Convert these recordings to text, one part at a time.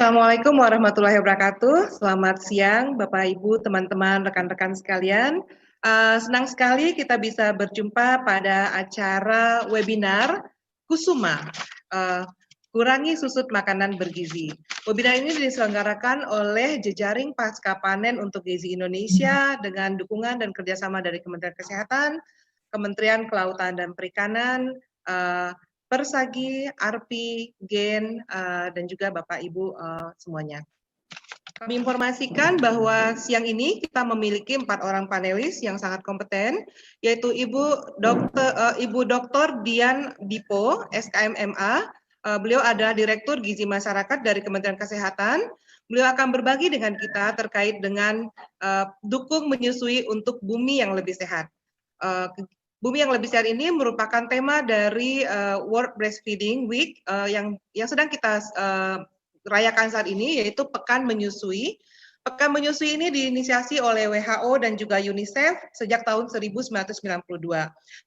Assalamualaikum warahmatullahi wabarakatuh. Selamat siang, Bapak, Ibu, teman-teman, rekan-rekan sekalian. Senang sekali kita bisa berjumpa pada acara webinar Kusuma, Kurangi Susut Makanan Bergizi. Webinar ini diselenggarakan oleh Jejaring Pasca Panen untuk Gizi Indonesia dengan dukungan dan kerjasama dari Kementerian Kesehatan, Kementerian Kelautan dan Perikanan, Persagi, Arpi, Gen, dan juga Bapak Ibu semuanya. Kami informasikan bahwa siang ini kita memiliki 4 orang panelis yang sangat kompeten, yaitu Ibu Dr. Dian Dipo, SKMMA. Beliau adalah Direktur Gizi Masyarakat dari Kementerian Kesehatan. Beliau akan berbagi dengan kita terkait dengan dukung menyusui untuk bumi yang lebih sehat. Bumi yang lebih sehat ini merupakan tema dari World Breastfeeding Week yang sedang kita rayakan saat ini, yaitu Pekan Menyusui. Pekan Menyusui ini diinisiasi oleh WHO dan juga UNICEF sejak tahun 1992.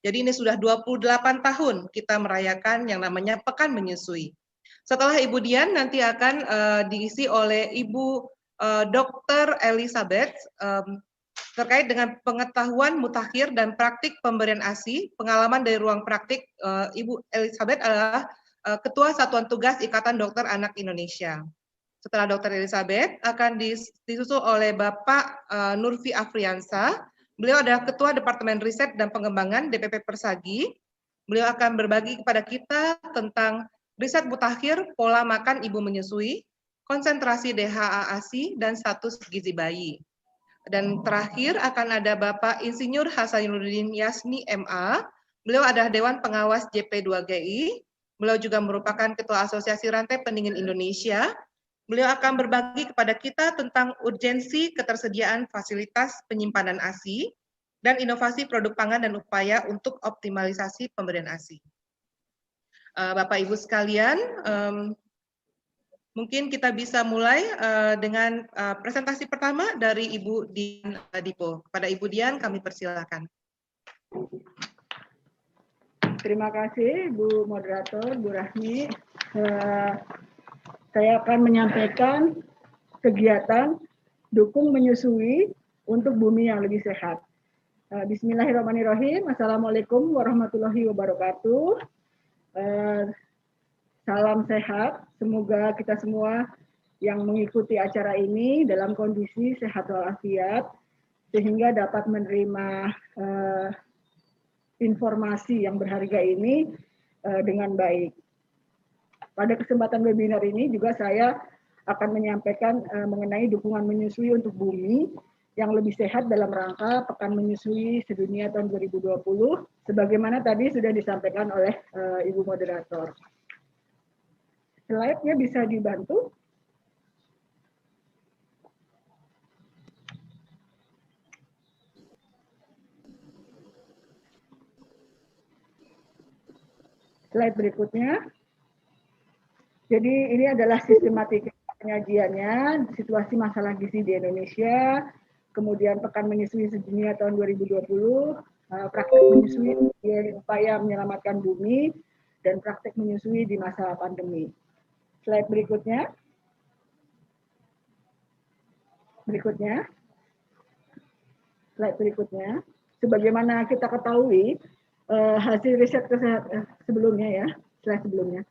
Jadi ini sudah 28 tahun kita merayakan yang namanya Pekan Menyusui. Setelah Ibu Dian nanti akan diisi oleh Ibu Dr. Elizabeth terkait dengan pengetahuan mutakhir dan praktik pemberian ASI. Pengalaman dari ruang praktik Ibu Elizabeth adalah Ketua Satuan Tugas Ikatan Dokter Anak Indonesia. Setelah Dr. Elizabeth akan disusul oleh Bapak Nurfi Afriansa. Beliau adalah Ketua Departemen Riset dan Pengembangan DPP Persagi. Beliau akan berbagi kepada kita tentang riset mutakhir, pola makan ibu menyusui, konsentrasi DHA ASI, dan status gizi bayi. Dan terakhir akan ada Bapak Insinyur Hasanuddin Yasni MA. Beliau adalah Dewan Pengawas JP2GI. Beliau juga merupakan Ketua Asosiasi Rantai Pendingin Indonesia. Beliau akan berbagi kepada kita tentang urgensi ketersediaan fasilitas penyimpanan ASI dan inovasi produk pangan dan upaya untuk optimalisasi pemberian ASI. Bapak Ibu sekalian, mungkin kita bisa mulai dengan presentasi pertama dari Ibu Dian Dipo. Kepada Ibu Dian kami persilakan. Terima kasih Bu Moderator, Bu Rahmi. Saya akan menyampaikan kegiatan dukung menyusui untuk bumi yang lebih sehat. Bismillahirrahmanirrahim. Assalamualaikum warahmatullahi wabarakatuh. Salam sehat, semoga kita semua yang mengikuti acara ini dalam kondisi sehat walafiat, sehingga dapat menerima informasi yang berharga ini dengan baik. Pada kesempatan webinar ini juga saya akan menyampaikan mengenai dukungan menyusui untuk bumi yang lebih sehat dalam rangka Pekan Menyusui Sedunia tahun 2020, sebagaimana tadi sudah disampaikan oleh Ibu Moderator. Slide-nya bisa dibantu. Slide berikutnya. Jadi ini adalah sistematika penyajiannya, situasi masalah gizi di Indonesia, kemudian Pekan Menyusui Sedunia tahun 2020, praktek menyusui upaya menyelamatkan bumi, dan praktek menyusui di masa pandemi. Slide berikutnya. Slide berikutnya. Sebagaimana kita ketahui, hasil riset kesehatan sebelumnya ya, slide sebelumnya.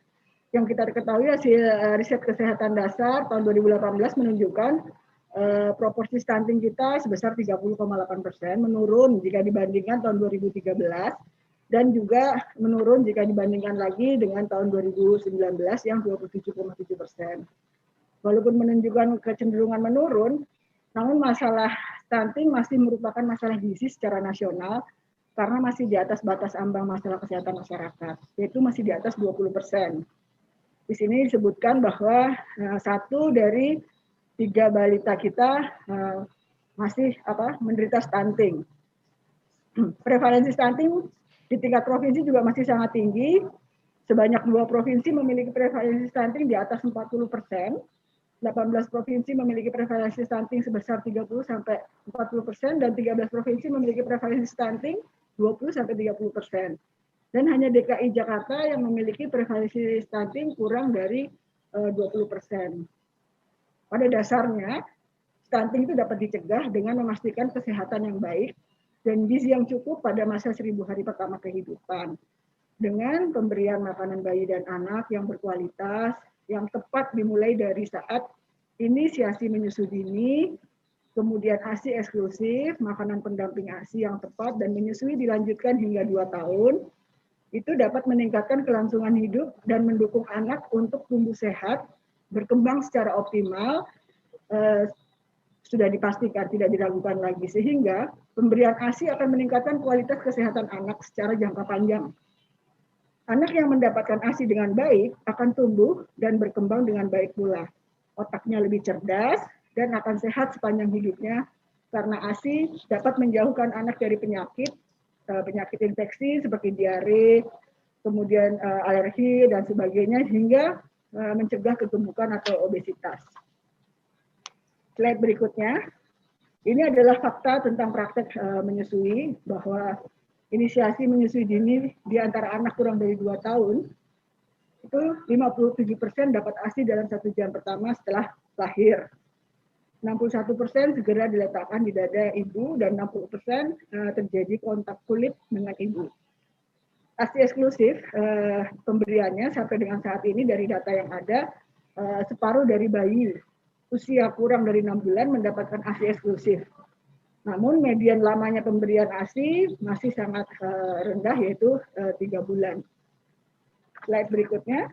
Yang kita ketahui hasil riset kesehatan dasar tahun 2018 menunjukkan proporsi stunting kita sebesar 30,8%, menurun jika dibandingkan tahun 2013, dan juga menurun jika dibandingkan lagi dengan tahun 2019 yang 27,7%. Walaupun menunjukkan kecenderungan menurun, namun masalah stunting masih merupakan masalah gizi secara nasional karena masih di atas batas ambang masalah kesehatan masyarakat, yaitu masih di atas 20%. Di sini disebutkan bahwa 1 dari 3 balita kita masih menderita stunting. Prevalensi stunting di tingkat provinsi juga masih sangat tinggi. Sebanyak 2 provinsi memiliki prevalensi stunting di atas 40%. 18 provinsi memiliki prevalensi stunting sebesar 30-40%, dan 13 provinsi memiliki prevalensi stunting 20-30%. Dan hanya DKI Jakarta yang memiliki prevalensi stunting kurang dari 20%. Pada dasarnya, stunting itu dapat dicegah dengan memastikan kesehatan yang baik dan gizi yang cukup pada masa 1000 hari pertama kehidupan. Dengan pemberian makanan bayi dan anak yang berkualitas, yang tepat dimulai dari saat inisiasi menyusui dini, kemudian ASI eksklusif, makanan pendamping ASI yang tepat, dan menyusui dilanjutkan hingga 2 tahun, itu dapat meningkatkan kelangsungan hidup dan mendukung anak untuk tumbuh sehat, berkembang secara optimal, sudah dipastikan, tidak diragukan lagi. Sehingga pemberian ASI akan meningkatkan kualitas kesehatan anak secara jangka panjang. Anak yang mendapatkan ASI dengan baik akan tumbuh dan berkembang dengan baik pula. Otaknya lebih cerdas dan akan sehat sepanjang hidupnya karena ASI dapat menjauhkan anak dari penyakit infeksi seperti diare, kemudian alergi dan sebagainya hingga mencegah kegemukan atau obesitas. Slide berikutnya. Ini adalah fakta tentang praktek menyusui bahwa inisiasi menyusui dini di antara anak kurang dari 2 tahun, itu 57% dapat ASI dalam 1 jam pertama setelah lahir. 61% segera diletakkan di dada ibu dan 60% terjadi kontak kulit dengan ibu. ASI eksklusif pemberiannya sampai dengan saat ini dari data yang ada, separuh dari bayi usia kurang dari 6 bulan mendapatkan ASI eksklusif. Namun median lamanya pemberian ASI masih sangat rendah, yaitu 3 bulan. Slide berikutnya.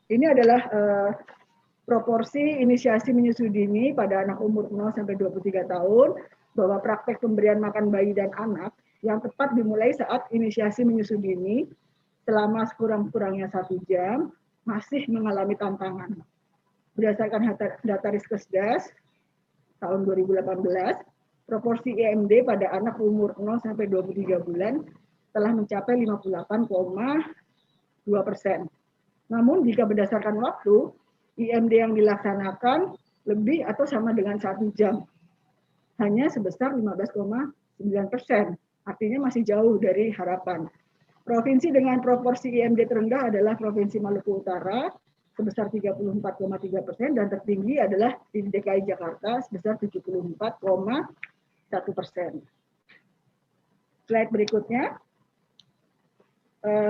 Ini adalah proporsi inisiasi menyusui dini pada anak umur 0 sampai 23 tahun, bahwa praktek pemberian makan bayi dan anak yang tepat dimulai saat inisiasi menyusui dini selama sekurang-kurangnya 1 jam masih mengalami tantangan. Berdasarkan data Riskesdas tahun 2018, proporsi IMD pada anak umur 0 sampai 23 bulan telah mencapai 58,2%. Namun jika berdasarkan waktu, IMD yang dilaksanakan lebih atau sama dengan 1 jam, hanya sebesar 15,9%. Artinya masih jauh dari harapan. Provinsi dengan proporsi IMD terendah adalah Provinsi Maluku Utara sebesar 34,3% dan tertinggi adalah di DKI Jakarta sebesar 74,1%. Slide berikutnya.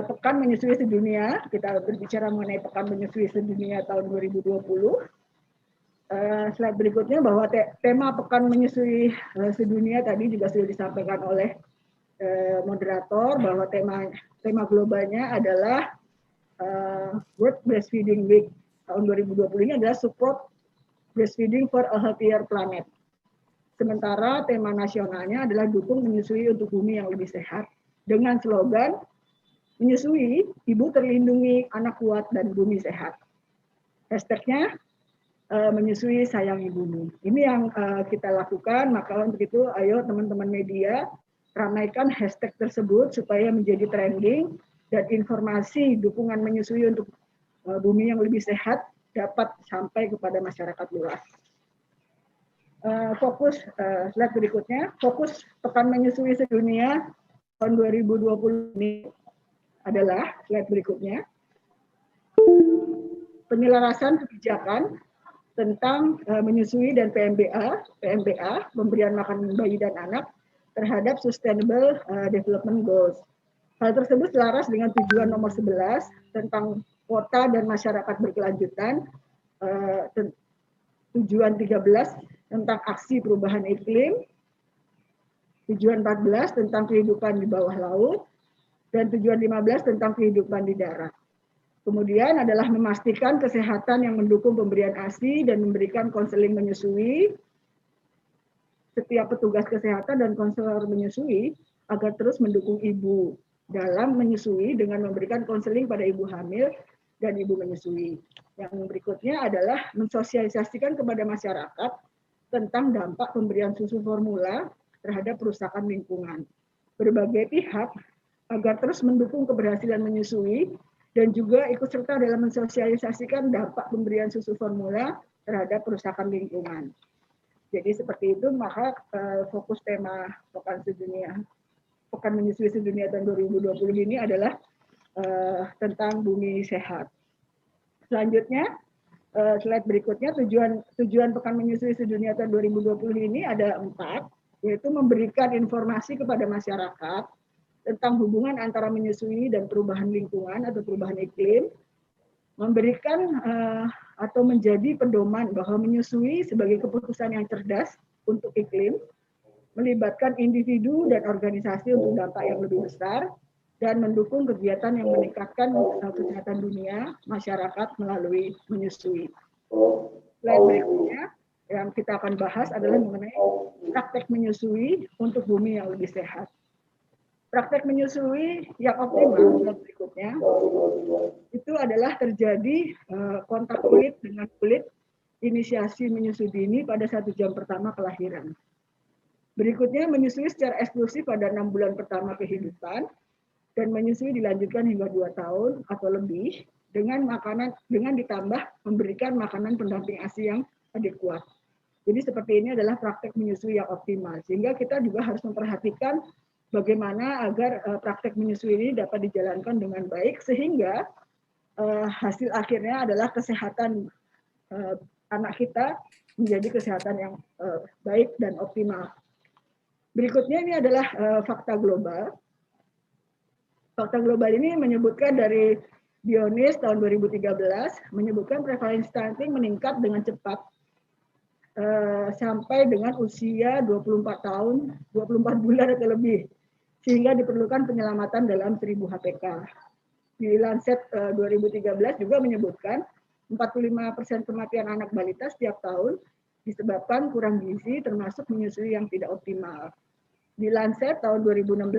Pekan Menyusui Sedunia, kita berbicara mengenai Pekan Menyusui Sedunia tahun 2020. Slide berikutnya bahwa tema Pekan Menyusui Sedunia tadi juga sudah disampaikan oleh moderator bahwa tema globalnya adalah World Breastfeeding Week tahun 2020 ini adalah Support Breastfeeding for a Healthier Planet. Sementara tema nasionalnya adalah Dukung Menyusui untuk Bumi yang Lebih Sehat dengan slogan Menyusui, Ibu Terlindungi, Anak Kuat, dan Bumi Sehat. Hashtagnya Menyusui Sayangi Bumi. Ini yang kita lakukan, maka untuk itu ayo teman-teman media ramaikan hashtag tersebut supaya menjadi trending dan informasi dukungan menyusui untuk bumi yang lebih sehat dapat sampai kepada masyarakat luas. Slide berikutnya, fokus Pekan Menyusui Sedunia tahun 2020 ini adalah slide berikutnya. Penyelarasan kebijakan tentang menyusui dan PMBA, pemberian makan bayi dan anak terhadap Sustainable Development Goals. Hal tersebut selaras dengan tujuan nomor 11 tentang kota dan masyarakat berkelanjutan, tujuan 13 tentang aksi perubahan iklim, tujuan 14 tentang kehidupan di bawah laut, dan tujuan 15 tentang kehidupan di darat. Kemudian adalah memastikan kesehatan yang mendukung pemberian ASI dan memberikan konseling menyusui. Setiap petugas kesehatan dan konselor menyusui agar terus mendukung ibu dalam menyusui dengan memberikan konseling pada ibu hamil dan ibu menyusui. Yang berikutnya adalah mensosialisasikan kepada masyarakat tentang dampak pemberian susu formula terhadap kerusakan lingkungan. Berbagai pihak agar terus mendukung keberhasilan menyusui dan juga ikut serta dalam mensosialisasikan dampak pemberian susu formula terhadap kerusakan lingkungan. Jadi seperti itu, maka fokus tema Pekan Menyusui Sedunia tahun 2020 ini adalah tentang bumi sehat. Selanjutnya, Slide berikutnya, tujuan Pekan Menyusui Sedunia tahun 2020 ini ada 4, yaitu memberikan informasi kepada masyarakat tentang hubungan antara menyusui dan perubahan lingkungan atau perubahan iklim, memberikan atau menjadi pedoman bahwa menyusui sebagai keputusan yang cerdas untuk iklim, melibatkan individu dan organisasi untuk dampak yang lebih besar, dan mendukung kegiatan yang meningkatkan kesehatan dunia masyarakat melalui menyusui. Slide berikutnya yang kita akan bahas adalah mengenai praktek menyusui untuk bumi yang lebih sehat. Praktek menyusui yang optimal berikutnya itu adalah terjadi kontak kulit dengan kulit inisiasi menyusui dini pada 1 jam pertama kelahiran. Berikutnya menyusui secara eksklusif pada 6 bulan pertama kehidupan, dan menyusui dilanjutkan hingga 2 tahun atau lebih dengan ditambah memberikan makanan pendamping ASI yang adekuat. Jadi seperti ini adalah praktek menyusui yang optimal, sehingga kita juga harus memperhatikan bagaimana agar praktek menyusui ini dapat dijalankan dengan baik, sehingga hasil akhirnya adalah kesehatan anak kita menjadi kesehatan yang baik dan optimal. Berikutnya ini adalah fakta global. Fakta global ini menyebutkan dari Dionis tahun 2013, menyebutkan prevalensi stunting meningkat dengan cepat sampai dengan usia 24 tahun, 24 bulan atau lebih, sehingga diperlukan penyelamatan dalam 1000 HPK. Di Lancet 2013 juga menyebutkan 45% kematian anak balita setiap tahun disebabkan kurang gizi, termasuk menyusui yang tidak optimal. Di Lancet tahun 2016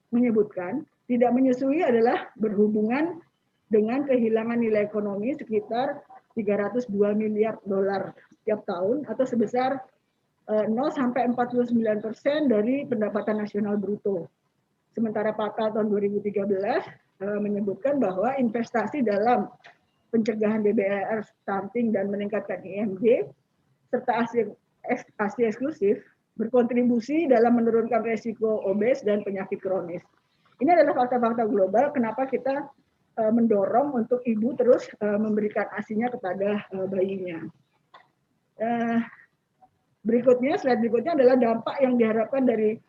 menyebutkan tidak menyusui adalah berhubungan dengan kehilangan nilai ekonomi sekitar 302 miliar dolar setiap tahun atau sebesar 0 sampai 49% dari pendapatan nasional bruto. Sementara Pakal tahun 2013 menyebutkan bahwa investasi dalam pencegahan DBR stunting dan meningkatkan IMG serta ASI eksklusif berkontribusi dalam menurunkan resiko obes dan penyakit kronis. Ini adalah fakta-fakta global kenapa kita mendorong untuk ibu terus memberikan ASI-nya kepada bayinya. Slide berikutnya adalah dampak yang diharapkan dari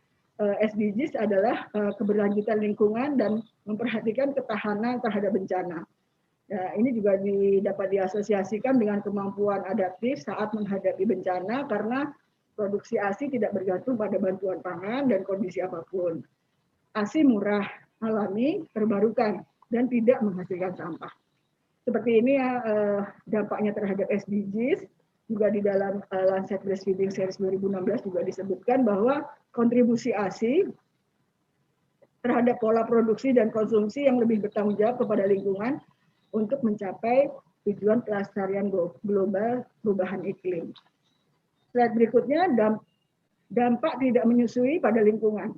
SDGs adalah keberlanjutan lingkungan dan memperhatikan ketahanan terhadap bencana. Ini juga dapat diasosiasikan dengan kemampuan adaptif saat menghadapi bencana karena produksi ASI tidak bergantung pada bantuan pangan dan kondisi apapun. ASI murah, alami, terbarukan, dan tidak menghasilkan sampah. Seperti ini ya dampaknya terhadap SDGs. Juga di dalam Lancet Breastfeeding Series 2016 juga disebutkan bahwa kontribusi ASI terhadap pola produksi dan konsumsi yang lebih bertanggung jawab kepada lingkungan untuk mencapai tujuan pelestarian global perubahan iklim. Slide berikutnya, dampak tidak menyusui pada lingkungan,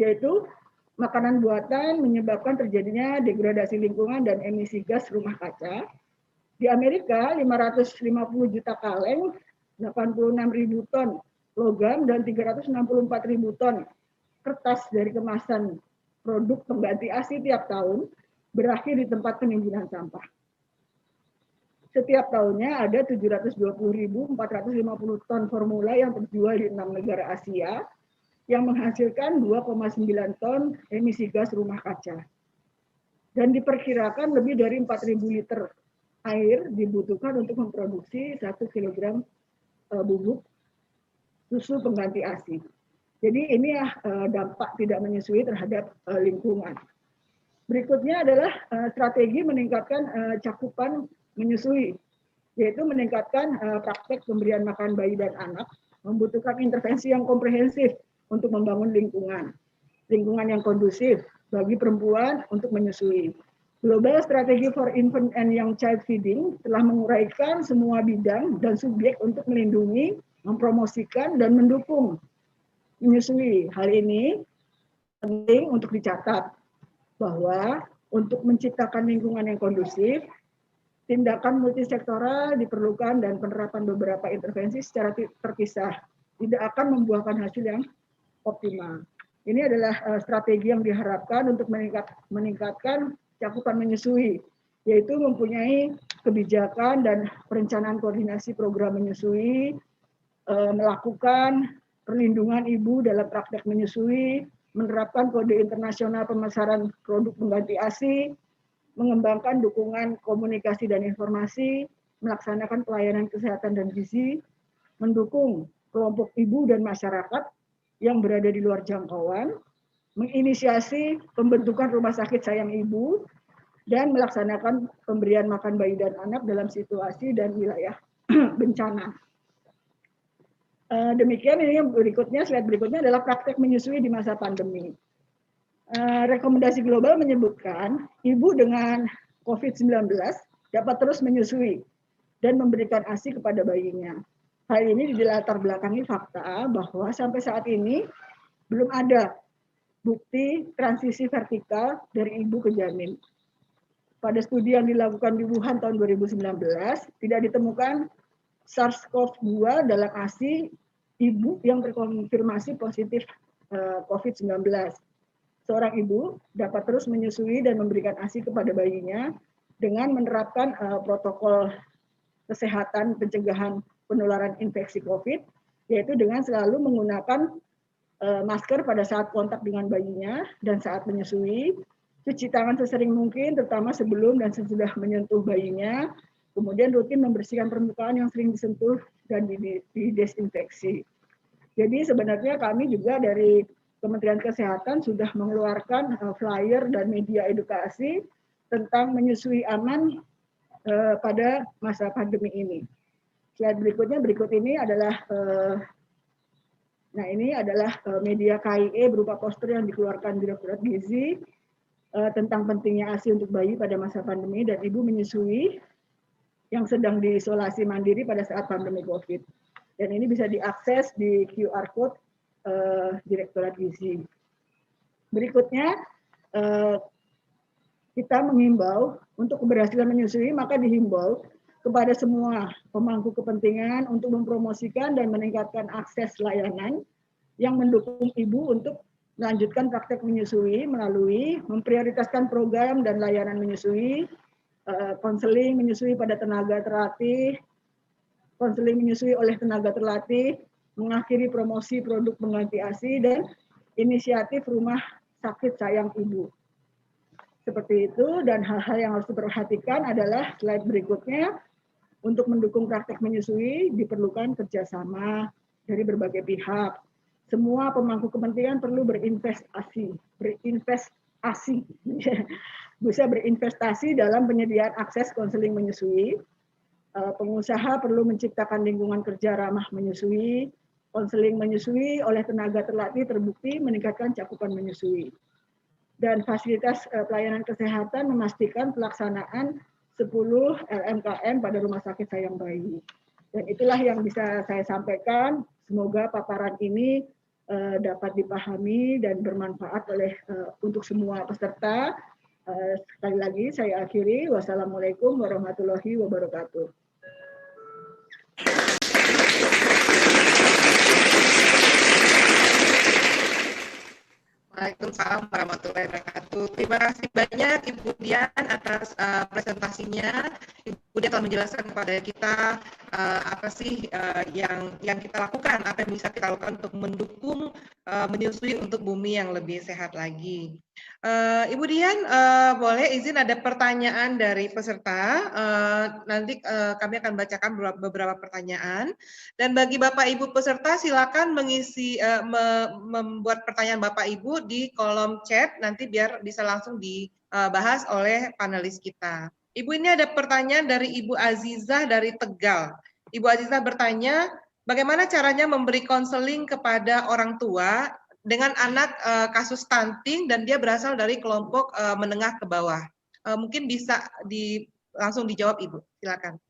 yaitu makanan buatan menyebabkan terjadinya degradasi lingkungan dan emisi gas rumah kaca. Di Amerika, 550 juta kaleng, 86.000 ton logam, dan 364.000 ton kertas dari kemasan produk pengganti ASI tiap tahun berakhir di tempat penimbunan sampah. Setiap tahunnya ada 720.450 ton formula yang terjual di 6 negara Asia yang menghasilkan 2,9 ton emisi gas rumah kaca. Dan diperkirakan lebih dari 4.000 liter air dibutuhkan untuk memproduksi 1 kg bubuk susu pengganti ASI. Jadi ini dampak tidak menyusui terhadap lingkungan. Berikutnya adalah strategi meningkatkan cakupan menyusui, yaitu meningkatkan praktek pemberian makan bayi dan anak, membutuhkan intervensi yang komprehensif untuk membangun lingkungan yang kondusif bagi perempuan untuk menyusui. Global Strategy for Infant and Young Child Feeding telah menguraikan semua bidang dan subjek untuk melindungi, mempromosikan, dan mendukung menyusui. Hal ini penting untuk dicatat bahwa untuk menciptakan lingkungan yang kondusif, tindakan multisektoral diperlukan dan penerapan beberapa intervensi secara terpisah tidak akan membuahkan hasil yang optimal. Ini adalah strategi yang diharapkan untuk meningkatkan cakupan menyusui, yaitu mempunyai kebijakan dan perencanaan koordinasi program menyusui, melakukan perlindungan ibu dalam praktek menyusui, menerapkan kode internasional pemasaran produk pengganti ASI, mengembangkan dukungan komunikasi dan informasi, melaksanakan pelayanan kesehatan dan gizi, mendukung kelompok ibu dan masyarakat yang berada di luar jangkauan, menginisiasi pembentukan rumah sakit sayang ibu, dan melaksanakan pemberian makan bayi dan anak dalam situasi dan wilayah bencana. Demikian ini berikutnya, slide berikutnya adalah praktek menyusui di masa pandemi. Rekomendasi global menyebutkan ibu dengan COVID-19 dapat terus menyusui dan memberikan ASI kepada bayinya. Hal ini dilatar belakangi fakta bahwa sampai saat ini belum ada bukti transisi vertikal dari ibu ke janin. Pada studi yang dilakukan di Wuhan tahun 2019, tidak ditemukan SARS-CoV-2 dalam ASI ibu yang terkonfirmasi positif COVID-19. Seorang ibu dapat terus menyusui dan memberikan ASI kepada bayinya dengan menerapkan protokol kesehatan pencegahan penularan infeksi COVID, yaitu dengan selalu menggunakan masker pada saat kontak dengan bayinya dan saat menyusui, cuci tangan sesering mungkin, terutama sebelum dan sesudah menyentuh bayinya, kemudian rutin membersihkan permukaan yang sering disentuh dan didesinfeksi. Jadi sebenarnya kami juga dari Kementerian Kesehatan sudah mengeluarkan flyer dan media edukasi tentang menyusui aman pada masa pandemi ini. Slide berikut ini adalah ini adalah media KIE berupa poster yang dikeluarkan Direktorat Gizi tentang pentingnya ASI untuk bayi pada masa pandemi dan ibu menyusui yang sedang diisolasi mandiri pada saat pandemi COVID. Dan ini bisa diakses di QR Code Direktorat Gizi. Berikutnya, kita mengimbau untuk keberhasilan menyusui, maka dihimbau kepada semua pemangku kepentingan untuk mempromosikan dan meningkatkan akses layanan yang mendukung ibu untuk melanjutkan praktek menyusui melalui memprioritaskan program dan layanan menyusui, konseling menyusui pada tenaga terlatih, konseling menyusui oleh tenaga terlatih, mengakhiri promosi produk pengganti ASI, dan inisiatif rumah sakit sayang ibu. Seperti itu, dan hal-hal yang harus diperhatikan adalah slide berikutnya. Untuk mendukung praktek menyusui diperlukan kerjasama dari berbagai pihak. Semua pemangku kepentingan perlu berinvestasi, bisa berinvestasi dalam penyediaan akses konseling menyusui. Pengusaha perlu menciptakan lingkungan kerja ramah menyusui. Konseling menyusui oleh tenaga terlatih terbukti meningkatkan cakupan menyusui. Dan fasilitas pelayanan kesehatan memastikan pelaksanaan 10 LMKM pada rumah sakit sayang bayi. Dan itulah yang bisa saya sampaikan. Semoga paparan ini dapat dipahami dan bermanfaat untuk semua peserta. Sekali lagi saya akhiri. Wassalamualaikum warahmatullahi wabarakatuh. Waalaikumsalam warahmatullahi wabarakatuh. Terima kasih banyak Ibu Dian atas presentasinya. Ibu Dian telah menjelaskan kepada kita apa sih yang kita lakukan, apa yang bisa kita lakukan untuk mendukung menyusui untuk bumi yang lebih sehat lagi. Ibu Dian, boleh izin ada pertanyaan dari peserta. Nanti kami akan bacakan beberapa pertanyaan. Dan bagi Bapak Ibu peserta, silakan mengisi membuat pertanyaan Bapak Ibu di kolom chat, nanti biar bisa langsung dibahas oleh panelis kita. Ibu, ini ada pertanyaan dari Ibu Azizah dari Tegal. Ibu Azizah bertanya, bagaimana caranya memberi konseling kepada orang tua dengan anak kasus stunting dan dia berasal dari kelompok menengah ke bawah? Mungkin bisa langsung dijawab Ibu, silakan.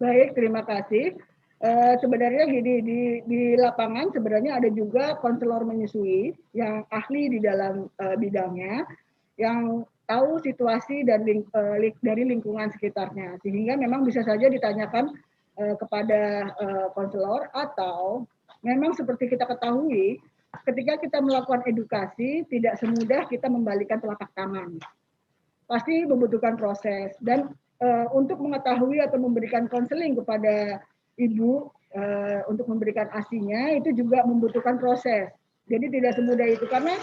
Baik, terima kasih. Sebenarnya gini, di lapangan sebenarnya ada juga konselor menyusui yang ahli di dalam bidangnya, yang tahu situasi dan dari lingkungan sekitarnya, sehingga memang bisa saja ditanyakan kepada konselor, atau memang seperti kita ketahui, ketika kita melakukan edukasi tidak semudah kita membalikan telapak tangan. pasti membutuhkan proses. Dan untuk mengetahui atau memberikan konseling kepada ibu untuk memberikan ASI-nya itu juga membutuhkan proses. Jadi tidak semudah itu, karena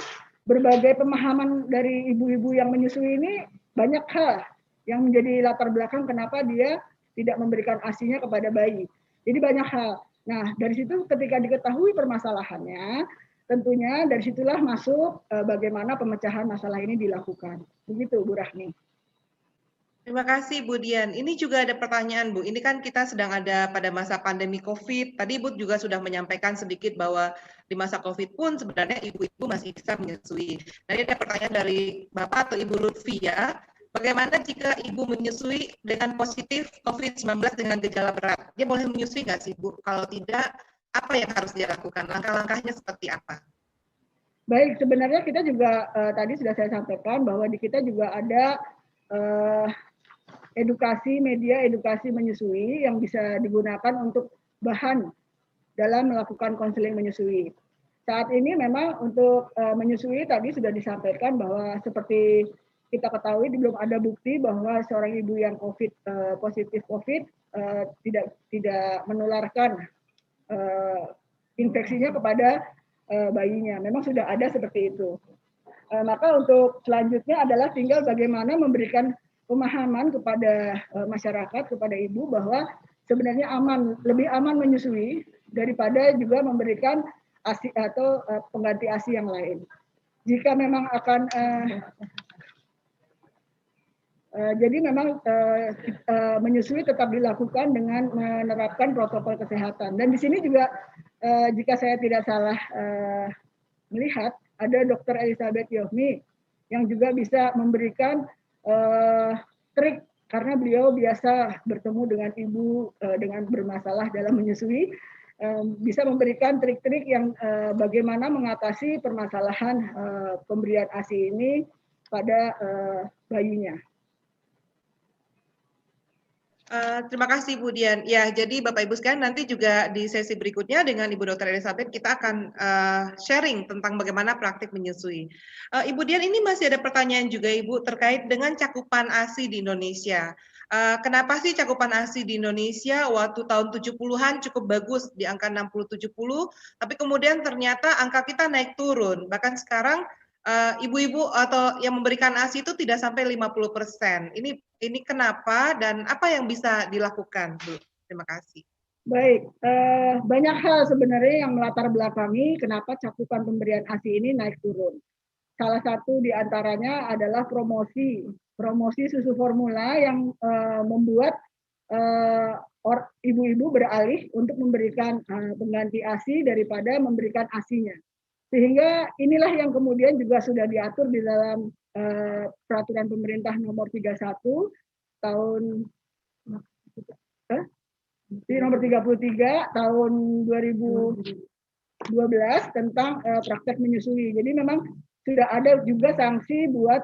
berbagai pemahaman dari ibu-ibu yang menyusui ini banyak hal yang menjadi latar belakang kenapa dia tidak memberikan ASI-nya kepada bayi. Jadi banyak hal. Nah, dari situ ketika diketahui permasalahannya, tentunya dari situlah masuk bagaimana pemecahan masalah ini dilakukan. Begitu, Bu Rahmi. Terima kasih Bu Dian. Ini juga ada pertanyaan Bu. Ini kan kita sedang ada pada masa pandemi COVID. Tadi Ibu juga sudah menyampaikan sedikit bahwa di masa COVID pun sebenarnya ibu-ibu masih bisa menyusui. Nah, ini ada pertanyaan dari Bapak atau Ibu Lutfi ya. Bagaimana jika ibu menyusui dengan positif COVID-19 dengan gejala berat? Dia boleh menyusui nggak sih Bu? Kalau tidak, apa yang harus dia lakukan? Langkah-langkahnya seperti apa? Baik, sebenarnya kita juga tadi sudah saya sampaikan bahwa di kita juga ada edukasi media, edukasi menyusui yang bisa digunakan untuk bahan dalam melakukan konseling menyusui. Saat ini memang untuk menyusui tadi sudah disampaikan bahwa seperti kita ketahui belum ada bukti bahwa seorang ibu yang positif COVID tidak menularkan infeksinya kepada bayinya. Memang sudah ada seperti itu. Maka untuk selanjutnya adalah tinggal bagaimana memberikan pemahaman kepada masyarakat, kepada ibu bahwa sebenarnya lebih aman menyusui daripada juga memberikan ASI atau pengganti ASI yang lain. Jika memang akan jadi memang menyusui tetap dilakukan dengan menerapkan protokol kesehatan. Dan di sini juga jika saya tidak salah melihat ada Dr. Elizabeth Yohmi yang juga bisa memberikan trik, karena beliau biasa bertemu dengan ibu dengan bermasalah dalam menyusui, bisa memberikan trik-trik yang bagaimana mengatasi permasalahan pemberian ASI ini pada bayinya. Terima kasih Bu Dian. Ya, jadi Bapak Ibu sekalian nanti juga di sesi berikutnya dengan Ibu Dr. Elizabeth kita akan sharing tentang bagaimana praktik menyusui. Ibu Dian, ini masih ada pertanyaan juga Ibu terkait dengan cakupan ASI di Indonesia. Kenapa sih cakupan ASI di Indonesia waktu tahun 70-an cukup bagus di angka 60-70, tapi kemudian ternyata angka kita naik turun. Bahkan sekarang ibu-ibu atau yang memberikan ASI itu tidak sampai 50%. Ini kenapa dan apa yang bisa dilakukan, Bu? Terima kasih. Baik, banyak hal sebenarnya yang melatar belakangi kenapa cakupan pemberian ASI ini naik turun. Salah satu di antaranya adalah promosi susu formula yang membuat ibu-ibu beralih untuk memberikan pengganti ASI daripada memberikan ASI-nya. Sehingga inilah yang kemudian juga sudah diatur di dalam peraturan pemerintah nomor 31 tahun nomor 33 tahun 2012 tentang praktek menyusui. Jadi memang sudah ada juga sanksi buat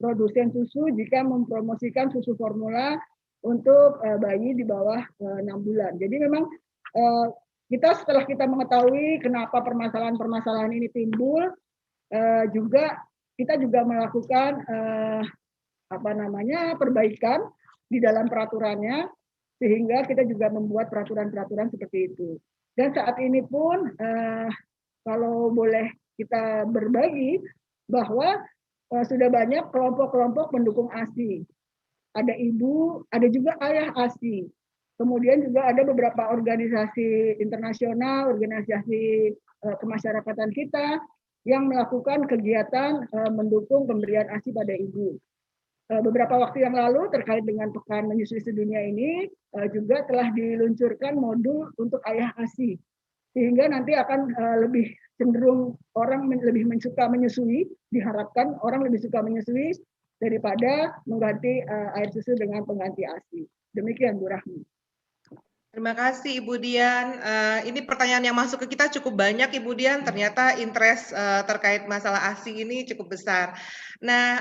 produsen susu jika mempromosikan susu formula untuk bayi di bawah 6 bulan. Jadi memang setelah kita mengetahui kenapa permasalahan-permasalahan ini timbul, kita juga melakukan perbaikan di dalam peraturannya, sehingga kita juga membuat peraturan-peraturan seperti itu. Dan saat ini pun kalau boleh kita berbagi bahwa sudah banyak kelompok-kelompok pendukung ASI. Ada ibu, ada juga ayah ASI. Kemudian juga ada beberapa organisasi internasional, organisasi kemasyarakatan kita yang melakukan kegiatan mendukung pemberian ASI pada ibu. Beberapa waktu yang lalu terkait dengan Pekan Menyusui Sedunia ini juga telah diluncurkan modul untuk ayah ASI, sehingga nanti akan lebih cenderung orang lebih suka menyusui, diharapkan orang lebih suka menyusui daripada mengganti air susu dengan pengganti ASI. Demikian Bu Rahmi. Terima kasih Ibu Dian. Ini pertanyaan yang masuk ke kita cukup banyak Ibu Dian. Ternyata interest terkait masalah ASI ini cukup besar. Nah,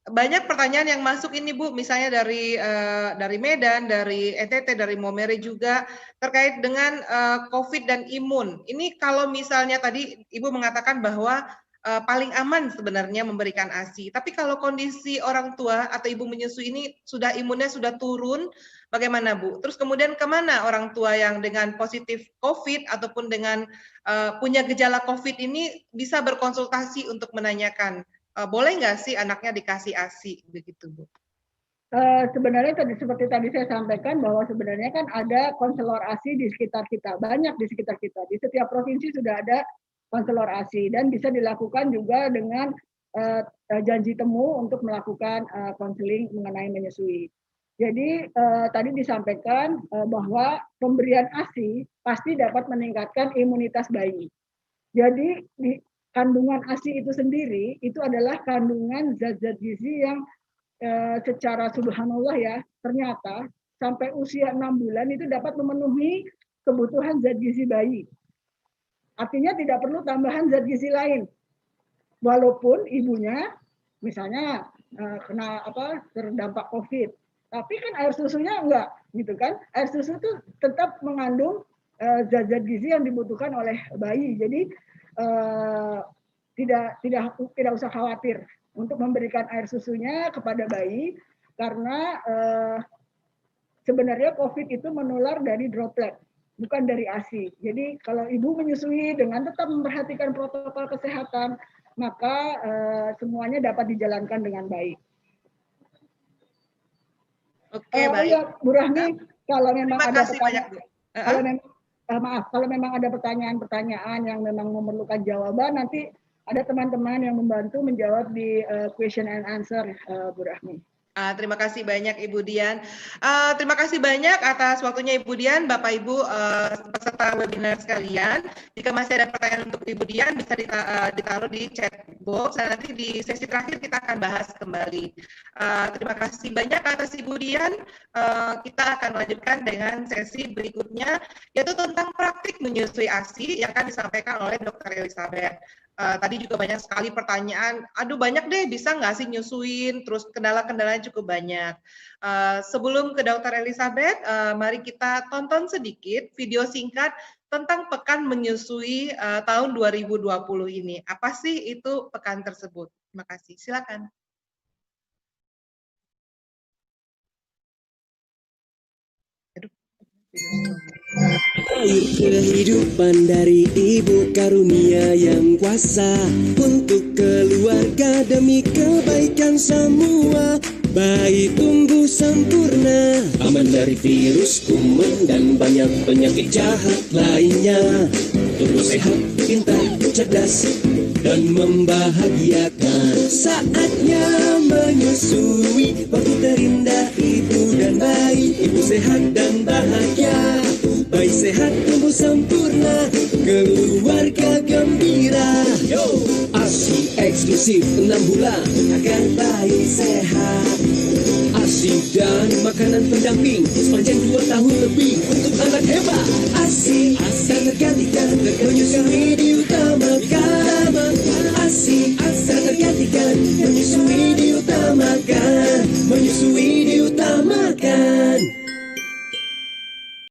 banyak pertanyaan yang masuk ini Bu, misalnya dari Medan, dari NTT, dari Momere juga terkait dengan COVID dan imun. Ini kalau misalnya tadi Ibu mengatakan bahwa paling aman sebenarnya memberikan ASI. Tapi kalau kondisi orang tua atau ibu menyusui ini sudah imunnya sudah turun, bagaimana Bu? Terus kemudian kemana orang tua yang dengan positif COVID ataupun dengan punya gejala COVID ini bisa berkonsultasi untuk menanyakan, boleh nggak sih anaknya dikasih ASI begitu Bu? Sebenarnya seperti tadi saya sampaikan bahwa sebenarnya kan ada konselor ASI di sekitar kita, banyak di sekitar kita. Di setiap provinsi sudah ada konselor ASI dan bisa dilakukan juga dengan janji temu untuk melakukan konseling mengenai menyusui. Jadi tadi disampaikan bahwa pemberian ASI pasti dapat meningkatkan imunitas bayi. Jadi di kandungan ASI itu sendiri itu adalah kandungan zat-zat gizi yang secara subhanallah ya, ternyata sampai usia 6 bulan itu dapat memenuhi kebutuhan zat gizi bayi. Artinya tidak perlu tambahan zat gizi lain. Walaupun ibunya misalnya terdampak COVID, tapi kan air susunya enggak, gitu kan? Air susu itu tetap mengandung zat-zat gizi yang dibutuhkan oleh bayi. Jadi tidak usah khawatir untuk memberikan air susunya kepada bayi, karena sebenarnya COVID itu menular dari droplet, bukan dari ASI. Jadi kalau ibu menyusui dengan tetap memperhatikan protokol kesehatan, maka semuanya dapat dijalankan dengan baik. Oke, baik. Ya, Bu Rahmi, kalau memang ada pertanyaan, kalau memang ada pertanyaan-pertanyaan yang memang memerlukan jawaban, nanti ada teman-teman yang membantu menjawab di question and answer, Bu Rahmi. Terima kasih banyak Ibu Dian. Terima kasih banyak atas waktunya Ibu Dian, Bapak Ibu peserta webinar sekalian. Jika masih ada pertanyaan untuk Ibu Dian bisa ditaruh di chat box. Dan nanti di sesi terakhir kita akan bahas kembali. Terima kasih banyak atas Ibu Dian. Kita akan lanjutkan dengan sesi berikutnya, yaitu tentang praktik menyusui ASI yang akan disampaikan oleh Dr. Elizabeth. Tadi juga banyak sekali pertanyaan, aduh banyak deh, bisa nggak sih nyusuin, terus kendala-kendalanya cukup banyak. Sebelum ke Dr. Elizabeth, mari kita tonton sedikit video singkat tentang Pekan Menyusui tahun 2020 ini. Apa sih itu pekan tersebut? Terima kasih, silakan. Air kehidupan dari Ibu karunia yang kuasa untuk keluarga demi kebaikan semua. Bayi tumbuh sempurna, aman dari virus, kuman dan banyak penyakit jahat lainnya. Tumbuh sehat, pintar, cerdas dan membahagiakan. Saatnya menyusui, waktu terindah ibu dan bayi. Ibu sehat dan bahagia, bayi sehat tumbuh sempurna, keluarga gembira. Yo, ASI eksklusif 6 bulan agar bayi sehat. ASI dan makanan pendamping sepanjang 2 tahun lebih untuk anak hebat. ASI tak tergantikan, menyusui diutamakan. ASI tak tergantikan, menyusui